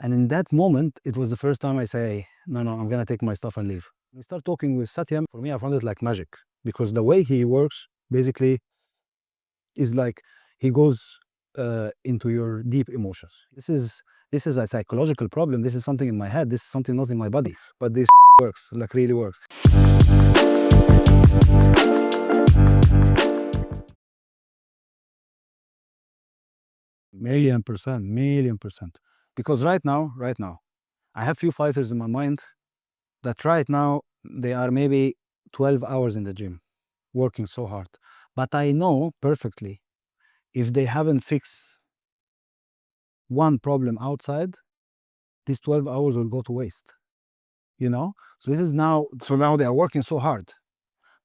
And in that moment, it was the first time I say, no, no, I'm gonna take my stuff and leave. We start talking with Satyam. For me, I found it like magic because the way he works basically is like he goes into your deep emotions. This is a psychological problem. This is something in my head. This is something not in my body. But this works, like really works. Million percent, million percent. Because right now, I have few fighters in my mind that right now they are maybe 12 hours in the gym, working so hard. But I know perfectly if they haven't fixed one problem outside, these 12 hours will go to waste. So this is now they are working so hard,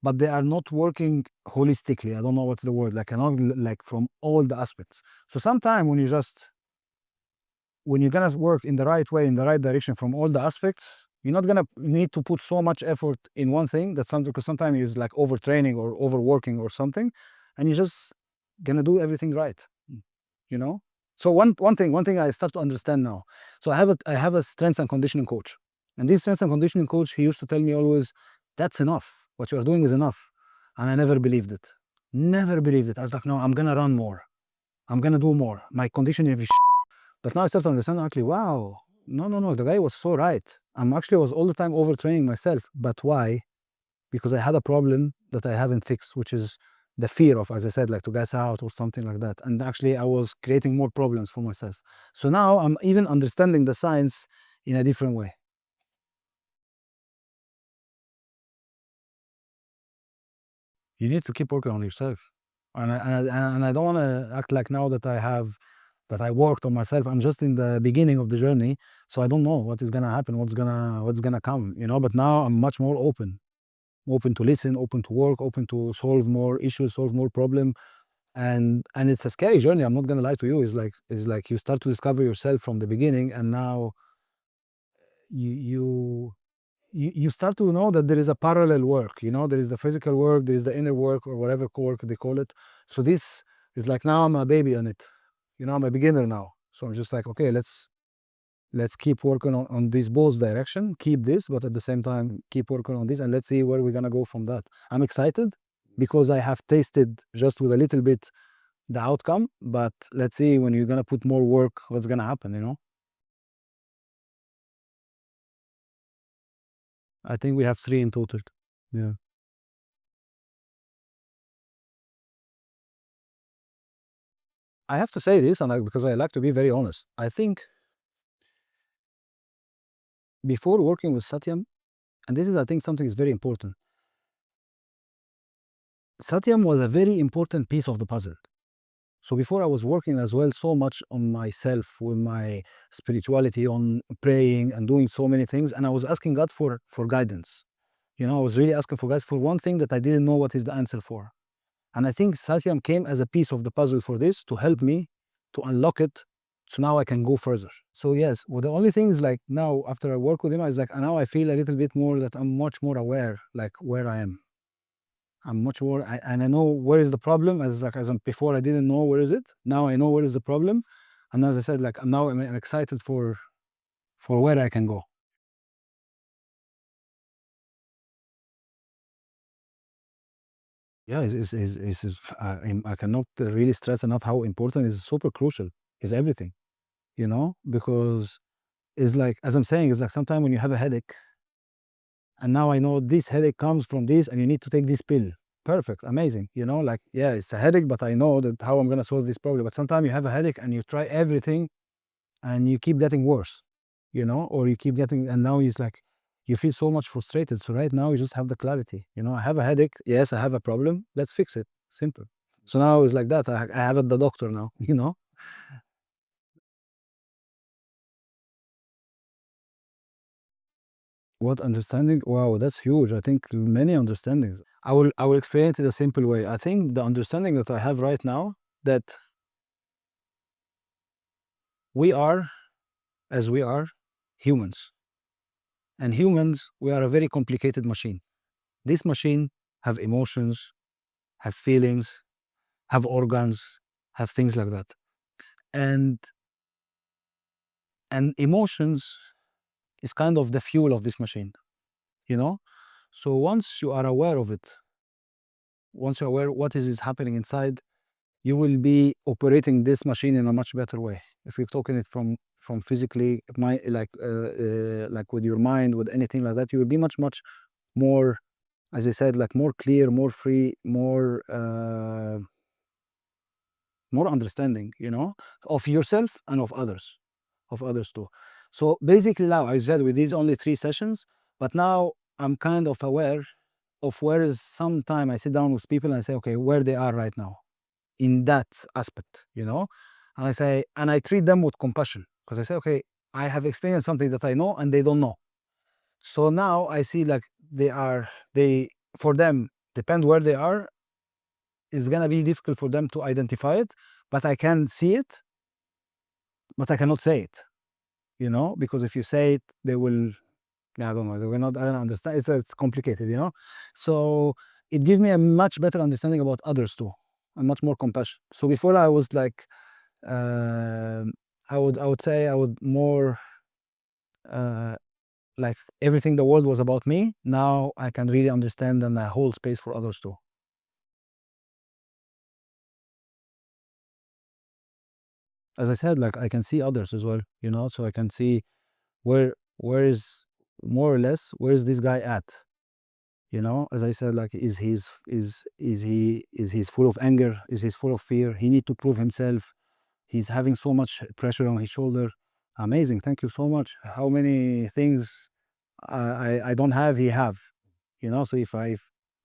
but they are not working holistically. I don't know what's the word, like like from all the aspects. So sometime when you're gonna work in the right way, in the right direction from all the aspects, you're not gonna need to put so much effort in one thing that something because sometimes it's like overtraining or overworking or something, and you're just gonna do everything right. you know so one thing I start to understand now. So I have a strength and conditioning coach, and this strength and conditioning coach, he used to tell me always, that's enough, what you are doing is enough. And I never believed it. I was like, no, I'm gonna run more, I'm gonna do more, my conditioning is but now I start to understand, actually, wow, no, no, no, the guy was so right. I'm actually was all the time overtraining myself. But why? Because I had a problem that I haven't fixed, which is the fear of, as I said, like to gas out or something like that. And actually, I was creating more problems for myself. So now I'm even understanding the science in a different way. You need to keep working on yourself. And I don't want to act like now that I worked on myself. I'm just in the beginning of the journey, so I don't know what is gonna happen, what's gonna come. But now I'm much more open to listen, open to work, open to solve more issues, solve more problem. And it's a scary journey. I'm not gonna lie to you. It's like you start to discover yourself from the beginning, and now you you you start to know that there is a parallel work. There is the physical work, there is the inner work, or whatever work they call it. So this is like, now I'm a baby on it. I'm a beginner now. So I'm just like, okay, let's keep working on this both direction, keep this, but at the same time keep working on this, and let's see where we're gonna go from that. I'm excited because I have tasted just with a little bit the outcome, but let's see when you're gonna put more work, what's gonna happen. I think we have three in total. Yeah. I have to say this, and because I like to be very honest, I think before working with Satyam, and this is, I think, something is very important. Satyam was a very important piece of the puzzle. So before, I was working as well so much on myself, with my spirituality, on praying and doing so many things, and I was asking God for guidance. I was really asking for guidance for one thing that I didn't know what is the answer for. And I think Satyam came as a piece of the puzzle for this to help me to unlock it. So now I can go further. So yes, well, the only thing is, like, now after I work with him, is like now I feel a little bit more that I'm much more aware, like where I am. I'm much more, and I know where is the problem. Before I didn't know where is it. Now I know where is the problem, and as I said, like I'm excited for where I can go. Yeah, I cannot really stress enough how important, is super crucial, is everything. Because it's like, as I'm saying, it's like sometimes when you have a headache, and now I know this headache comes from this, and you need to take this pill. Perfect, amazing. Like, yeah, it's a headache, but I know that how I'm gonna solve this problem. But sometimes you have a headache and you try everything, and you keep getting worse. Or you keep getting, and now it's like you feel so much frustrated. So right now you just have the clarity. I have a headache. Yes, I have a problem. Let's fix it. Simple. So now it's like that. I have it the doctor now. What understanding? Wow, that's huge. I think many understandings. I will explain it in a simple way. I think the understanding that I have right now, that we are, as we are, humans. And humans, we are a very complicated machine. This machine have emotions, have feelings, have organs, have things like that. And And emotions is kind of the fuel of this machine, you know? So once you are aware of it, once you're aware what is happening inside, you will be operating this machine in a much better way. If you're talking it from physically, like with your mind, with anything like that, you will be much more, as I said, like more clear, more free, more understanding, of yourself and of others too. So basically now, I said with these only 3 sessions, but now I'm kind of aware of where is some time I sit down with people and I say, okay, where they are right now in that aspect, and I say, and I treat them with compassion because I say, okay, I have experienced something that I know and they don't know. So now I see like they for them, depend where they are, it's gonna be difficult for them to identify it, but I can see it, but I cannot say it, because if you say it, they will, I don't know, they will not, I don't understand. It's complicated, So it gives me a much better understanding about others too, and much more compassion. So before I was like, um I would say I would more uh, like everything the world was about me. Now I can really understand and I hold space for others too. As I said, like I can see others as well, so I can see where is more or less where is this guy at, as I said, like is he's full of anger, is he's full of fear, he need to prove himself, he's having so much pressure on his shoulder. Amazing, thank you so much. How many things I don't have, he have, so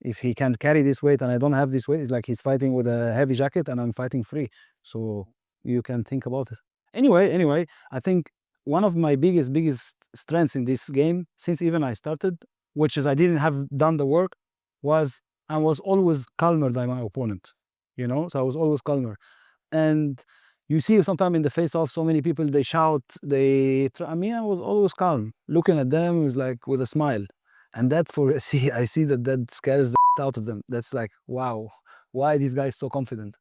if he can carry this weight and I don't have this weight, it's like he's fighting with a heavy jacket and I'm fighting free. So you can think about it. Anyway, I think one of my biggest strengths in this game, since even I started, which is I didn't have done the work, was I was always calmer than my opponent. So I was always calmer. And you see sometimes in the face off, so many people, they shout, I mean, I was always calm, looking at them was like with a smile. And that's for I see that scares the out of them. That's like, wow, why these guys so confident?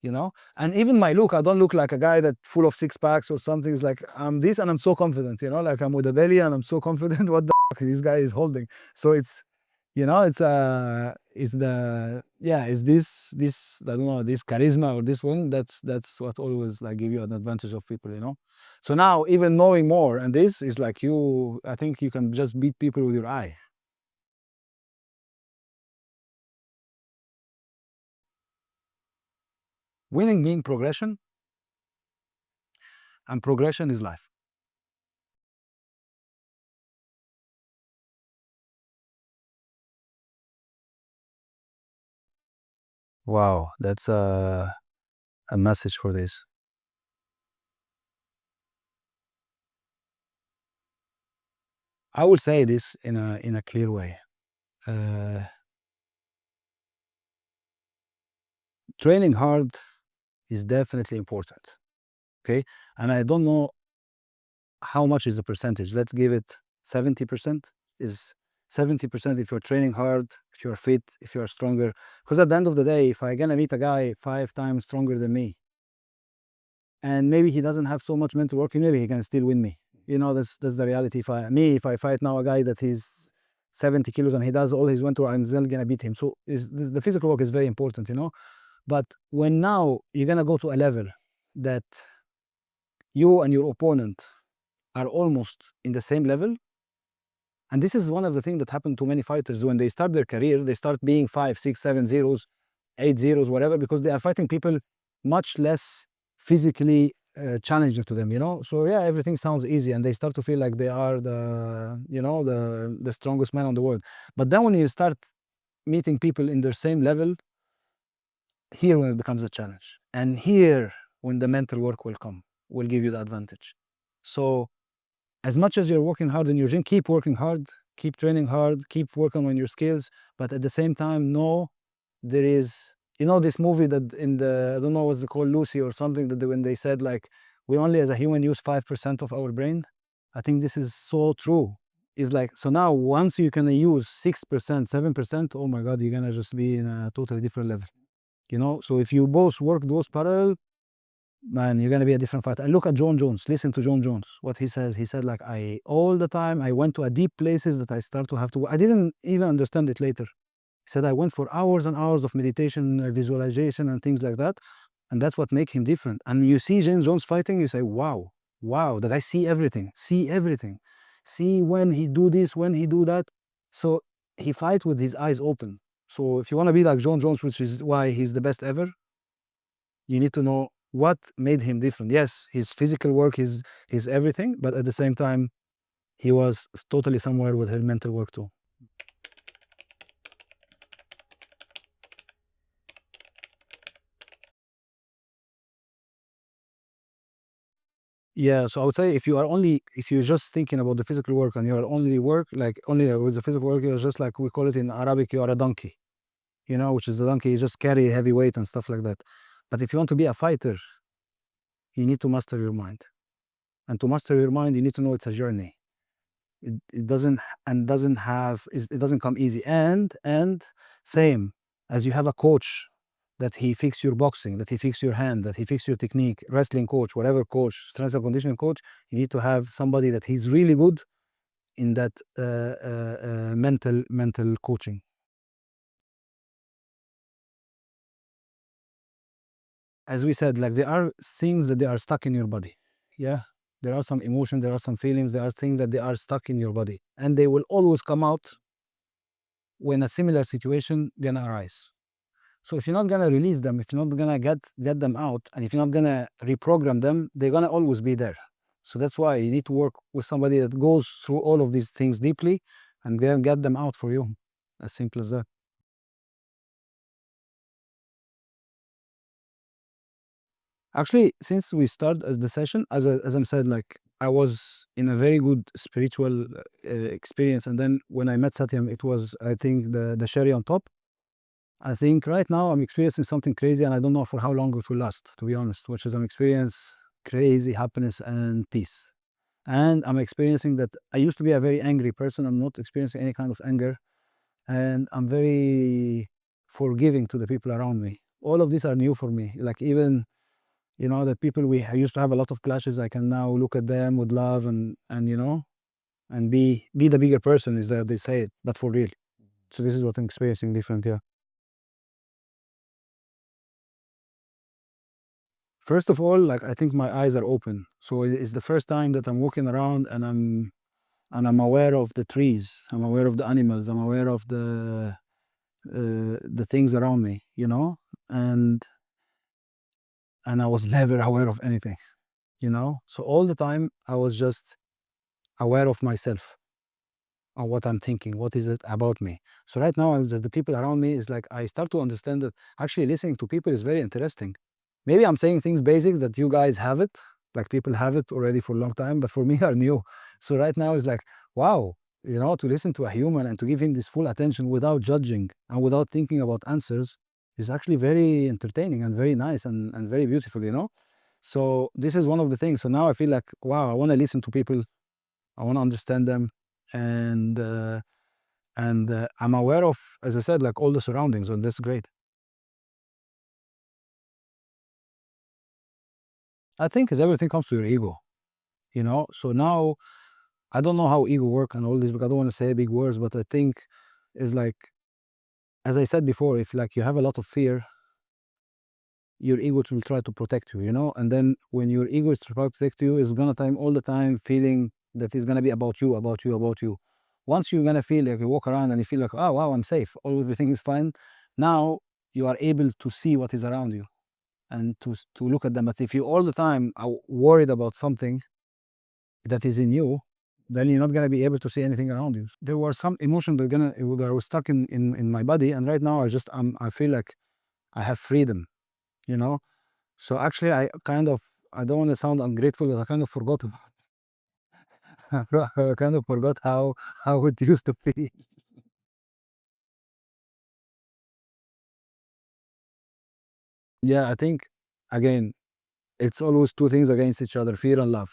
And even my look, I don't look like a guy that full of six packs or something. It's like I'm this and I'm so confident, like I'm with a belly and I'm so confident. What the fuck this guy is holding? So it's the yeah, it's this I don't know, this charisma or this one, that's what always like give you an advantage of people. So now even knowing more, and this is like I think you can just beat people with your eye. Winning means progression, and progression is life. Wow, that's a message for this. I would say this in a clear way. Uh, Training hard is definitely important. Okay, and I don't know how much is the percentage. Let's give it 70%. Is 70% if you're training hard, if you're fit, if you're stronger. Because at the end of the day, if I gonna meet a guy 5 times stronger than me, and maybe he doesn't have so much mental work, maybe he can still win me. That's the reality. If I fight now a guy that is 70 kilos and he does all his mental work, I'm still gonna beat him. So the physical work is very important. But when now you're gonna go to a level that you and your opponent are almost in the same level, and this is one of the things that happened to many fighters when they start their career, they start being 5, 6, 7 zeros, 8 zeros, whatever, because they are fighting people much less physically challenging to them. So yeah, everything sounds easy, and they start to feel like they are the strongest man on the world. But then when you start meeting people in their same level, here when it becomes a challenge, and here when the mental work will give you the advantage. So as much as you're working hard in your gym, keep working hard, keep training hard, keep working on your skills, but at the same time, know there is, this movie that in the, I don't know what's it called, Lucy or something, that when they said like, we only as a human use 5% of our brain. I think this is so true. It's like, so now once you can use 6%, 7%, oh my God, you're gonna just be in a totally different level. So if you both work those parallel, man, you're gonna be a different fighter. And look at John Jones. Listen to John Jones. What he says. He said like I all the time I went to a deep places that I start to have to. I didn't even understand it later. He said I went for hours and hours of meditation, visualization, and things like that, and that's what make him different. And you see James Jones fighting, you say, wow, wow, that I see everything, see when he do this, when he do that. So he fight with his eyes open. So if you want to be like John Jones, which is why he's the best ever, you need to know what made him different. Yes, his physical work, his everything, but at the same time, he was totally somewhere with his mental work too. Yeah, so I would say if you're just thinking about the physical work and you're only work like only with the physical work, you're just like we call it in Arabic, you are a donkey, which is the donkey, you just carry heavy weight and stuff like that. But if you want to be a fighter, you need to master your mind. And to master your mind, you need to know it's a journey. It doesn't and doesn't have it doesn't come easy. And same as you have a coach that he fix your boxing, that he fix your hand, that he fix your technique, wrestling coach, whatever coach, strength and conditioning coach, you need to have somebody that he's really good in that mental coaching. As we said, like there are things that they are stuck in your body. Yeah. There are some emotions, there are some feelings, there are things that they are stuck in your body. And they will always come out when a similar situation gonna arise. So if you're not gonna release them, if you're not gonna get them out, and if you're not gonna reprogram them, they're gonna always be there. So that's why you need to work with somebody that goes through all of these things deeply and then get them out for you. As simple as that. Actually, since we started the session, as I said, like I was in a very good spiritual experience, and then when I met Satyam, it was I think the cherry on top. I think right now I'm experiencing something crazy, and I don't know for how long it will last, to be honest, which is I'm experiencing crazy happiness and peace. And I'm experiencing that I used to be a very angry person. I'm not experiencing any kind of anger, and I'm very forgiving to the people around me. All of these are new for me. Like even the people we used to have a lot of clashes, I can now look at them with love and and be the bigger person is that they say it, but for real. So this is what I'm experiencing different. Yeah. First of all, like I think my eyes are open. So it's the first time that I'm walking around and I'm aware of the trees. I'm aware of the animals. I'm aware of the things around me. And I was never aware of anything. So all the time I was just aware of myself on what I'm thinking, what is it about me. So right now, the people around me is like I start to understand that actually listening to people is very interesting. Maybe I'm saying things basics that you guys have it, like people have it already for a long time, but for me are new. So right now it's like, wow, to listen to a human and to give him this full attention without judging and without thinking about answers is actually very entertaining and very nice and very beautiful. So this is one of the things. So now I feel like, wow, I want to listen to people. I want to understand them, and I'm aware of, as I said, like all the surroundings, and that's great. I think as everything comes to your ego. So now I don't know how ego work and all this, because I don't want to say big words, but I think is like, as I said before, if like you have a lot of fear, your ego will try to protect you. And then when your ego is trying to protect you, it's gonna time all the time feeling that it's gonna be about you, about you, about you. Once you're gonna feel like you walk around and you feel like, oh wow, I'm safe, all everything is fine. Now you are able to see what is around you and to look at them. But if you all the time are worried about something that is in you, then you're not gonna be able to see anything around you. There were some emotions that were stuck in my body, and right now I feel like I have freedom. You know, so actually I don't want to sound ungrateful, but I kind of forgot I kind of forgot how it used to be. Yeah, I think again it's always two things against each other: fear and love.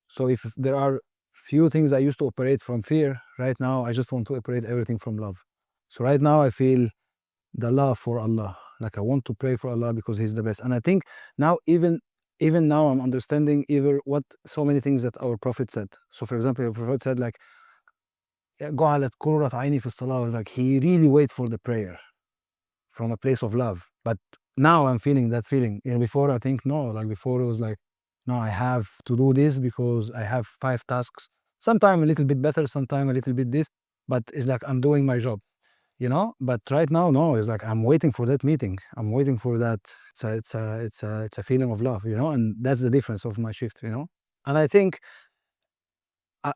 So if there are few things I used to operate from fear, right now I just want to operate everything from love. So right now I feel the love for Allah. Like I want to pray for Allah because He's the best. And I think now even even now I'm understanding either what so many things that our prophet said. So for example, the prophet said like جعلت قرة عيني في الصلاة, like he really wait for the prayer from a place of love. But now I'm feeling that feeling. Before I think no, like before it was like, no, I have to do this because I have 5 tasks. Sometime a little bit better, sometime a little bit this, but it's like I'm doing my job, But right now, no, it's like I'm waiting for that meeting. I'm waiting for that. It's a feeling of love, and that's the difference of my shift. And I think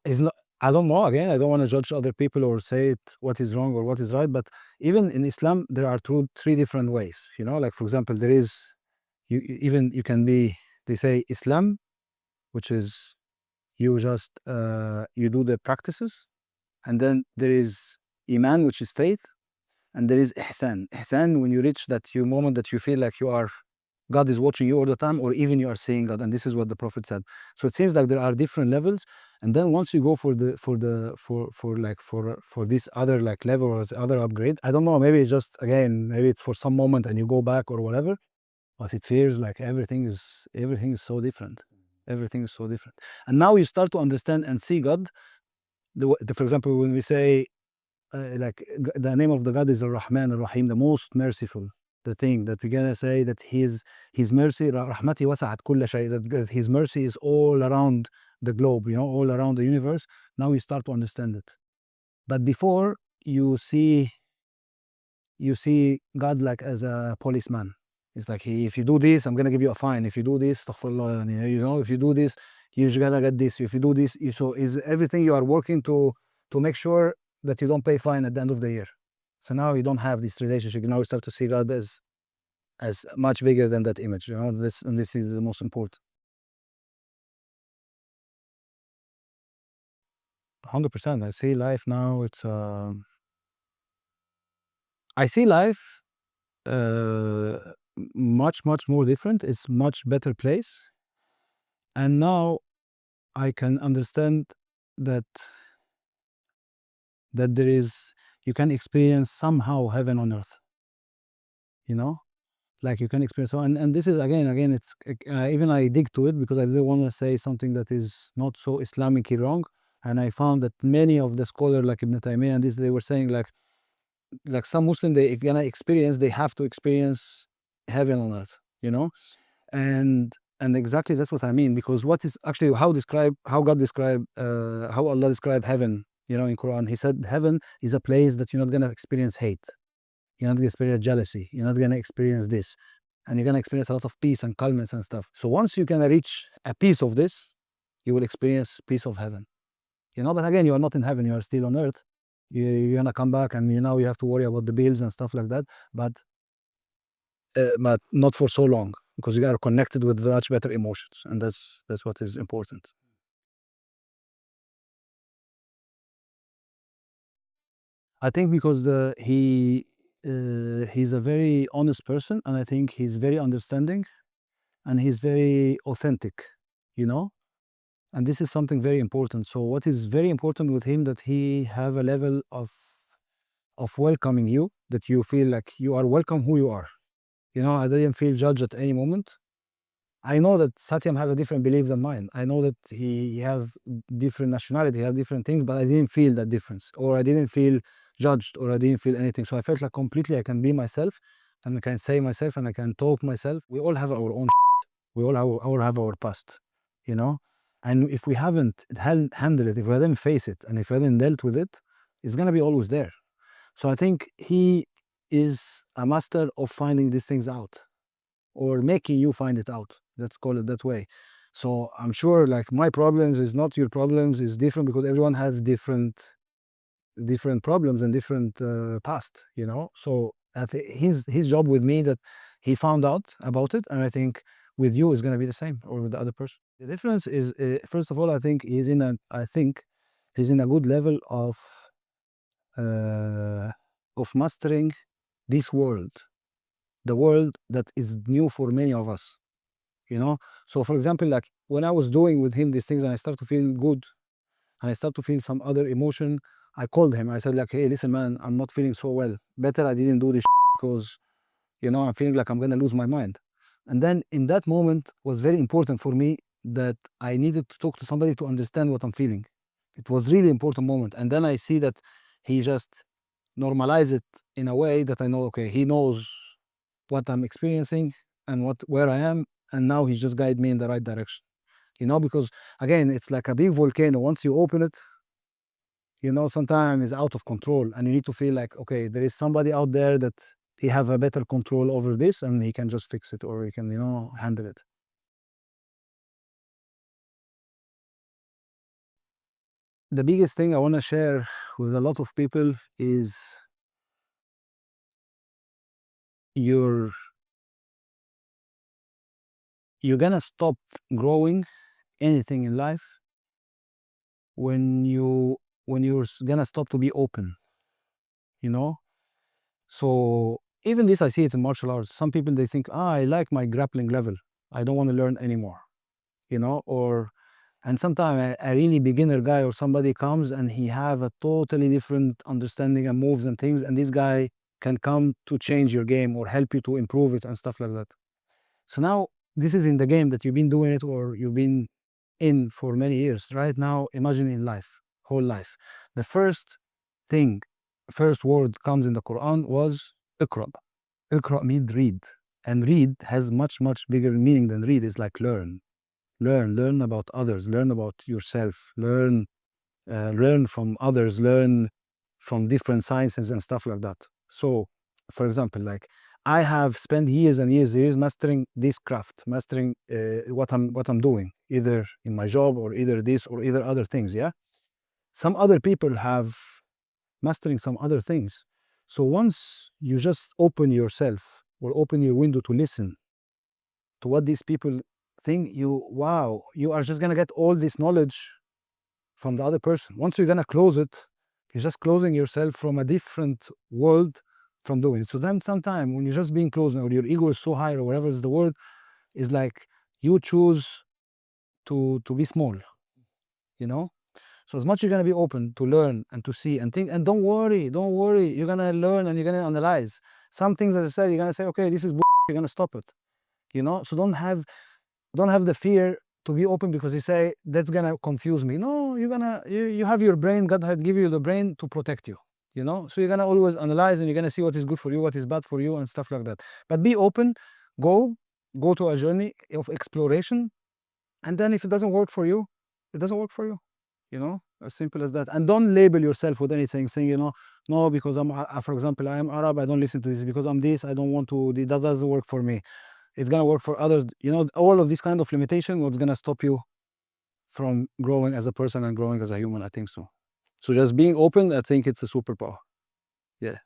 it's not. I don't know. Again, I don't want to judge other people or say it, what is wrong or what is right. But even in Islam, there are three different ways. Like for example, there is you can be. They say Islam, which is you just you do the practices, and then there is Iman, which is faith, and there is ihsan. Ihsan, when you reach that moment that you feel like God is watching you all the time, or even you are seeing God, and this is what the Prophet said. So it seems like there are different levels, and then once you go for this other like level or this other upgrade, I don't know, maybe it's just again, maybe it's for some moment and you go back or whatever, but it feels like everything is so different. Everything is so different, and now you start to understand and see God. For example, when we say the name of the God is Ar-Rahman Ar-Rahim, the most merciful. The thing that we're gonna say that His mercy, Rahmati wasa'at kulla shay, that His mercy is all around the globe, all around the universe. Now you start to understand it. But before you see God like as a policeman. It's like if you do this, I'm gonna give you a fine. If you do this, astaghfirullah, if you do this, you're gonna get this. If you do this, so is everything you are working to make sure that you don't pay fine at the end of the year. So now you don't have this relationship. Now you start to see God as much bigger than that image. This is the most important. 100%. I see life now. I see life uh, much more different. It's much better place, and now I can understand that there is you can experience somehow heaven on earth. You know, like you can experience. So, and this is again, it's even I dig to it because I didn't want to say something that is not so Islamically wrong. And I found that many of the scholars like Ibn Taymiyyah and this, they were saying like some Muslim, they if gonna experience, they have to experience heaven on earth. You know, and exactly that's what I mean, because what is actually how God describe how Allah described heaven, in Quran. He said heaven is a place that you're not gonna experience hate, you're not gonna experience jealousy, you're not gonna experience this, and you're gonna experience a lot of peace and calmness and stuff. So once you can reach a piece of this, you will experience peace of heaven. But again, you are not in heaven, you are still on earth. You're gonna come back and you have to worry about the bills and stuff like that, but not for so long, because you are connected with much better emotions, and that's what is important. I think because he's a very honest person, and I think he's very understanding, and he's very authentic, you know, and this is something very important. So what is very important with him, that he have a level of welcoming you, that you feel like you are welcome who you are. I didn't feel judged at any moment. I know that Satyam have a different belief than mine. I know that he have different nationality, he have different things, but I didn't feel that difference, or I didn't feel judged, or I didn't feel anything. So I felt like completely I can be myself, and I can say myself, and I can talk myself. We all have our own. We all have our past, you know. And if we haven't handled it, if we hadn't faced it, and if we hadn't dealt with it, it's gonna be always there. So I think he is a master of finding these things out, or making you find it out. Let's call it that way. So I'm sure like my problems is not your problems, is different, because everyone has different problems and different past, So I think his job with me, that he found out about it, and I think with you is going to be the same, or with the other person. The difference is, first of all, I think he's in a good level uh, of mastering this world, the world that is new for many of us. So for example, like when I was doing with him these things, and I start to feel good, and I start to feel some other emotion, I called him. I said like, hey, listen, man, I'm not feeling so well. Better I didn't do this because I'm feeling like I'm gonna lose my mind. And then in that moment was very important for me that I needed to talk to somebody to understand what I'm feeling. It was really important moment. And then I see that he just normalize it in a way that I know, okay, he knows what I'm experiencing and what where I am, and now he's just guide me in the right direction. Because again, it's like a big volcano. Once you open it, sometimes it's out of control, and you need to feel like, okay, there is somebody out there that he have a better control over this, and he can just fix it, or he can, handle it. The biggest thing I want to share with a lot of people is you're you're gonna stop growing anything in life when you're gonna stop to be open, you know so even this, I see it in martial arts. Some people, they think, I like my grappling level, I don't want to learn anymore, or and sometimes a really beginner guy or somebody comes and he have a totally different understanding and moves and things, and this guy can come to change your game or help you to improve it and stuff like that. So now this is in the game that you've been doing it or you've been in for many years. Right now, imagine in life, whole life. The thing, first word comes in the Quran was Iqra. Iqra means read. And read has much, much bigger meaning than read. It's like learn. Learn about others, learn about yourself, learn from others, learn from different sciences and stuff like that. So, for example, like I have spent years and years mastering this craft, mastering what I'm doing, either in my job or either this or either other things. Yeah, some other people have mastering some other things. So once you just open yourself or open your window to listen to what these people think, wow, you are just gonna get all this knowledge from the other person. Once you're gonna close it, you're just closing yourself from a different world from doing it. So then sometime when you're just being closed or your ego is so high or whatever is the word, is like you choose to be small, you know? So as much you're gonna be open to learn and to see and think, and don't worry, you're gonna learn and you're gonna analyze. Some things, as I said, you're gonna say, okay, this is you're gonna stop it. So don't have the fear to be open because you say that's gonna confuse me. No, you have your brain. God had give you the brain to protect you. So you're gonna always analyze and you're gonna see what is good for you, what is bad for you, and stuff like that. But be open, go go to a journey of exploration, and then if it doesn't work for you, it doesn't work for you. As simple as that. And don't label yourself with anything, saying, no, because for example, I am Arab, I don't listen to this. Because I'm this, I don't want to. That doesn't work for me. It's gonna work for others. All of this kind of limitation, what's gonna stop you from growing as a person and growing as a human? I think so. So just being open, I think it's a superpower. Yeah.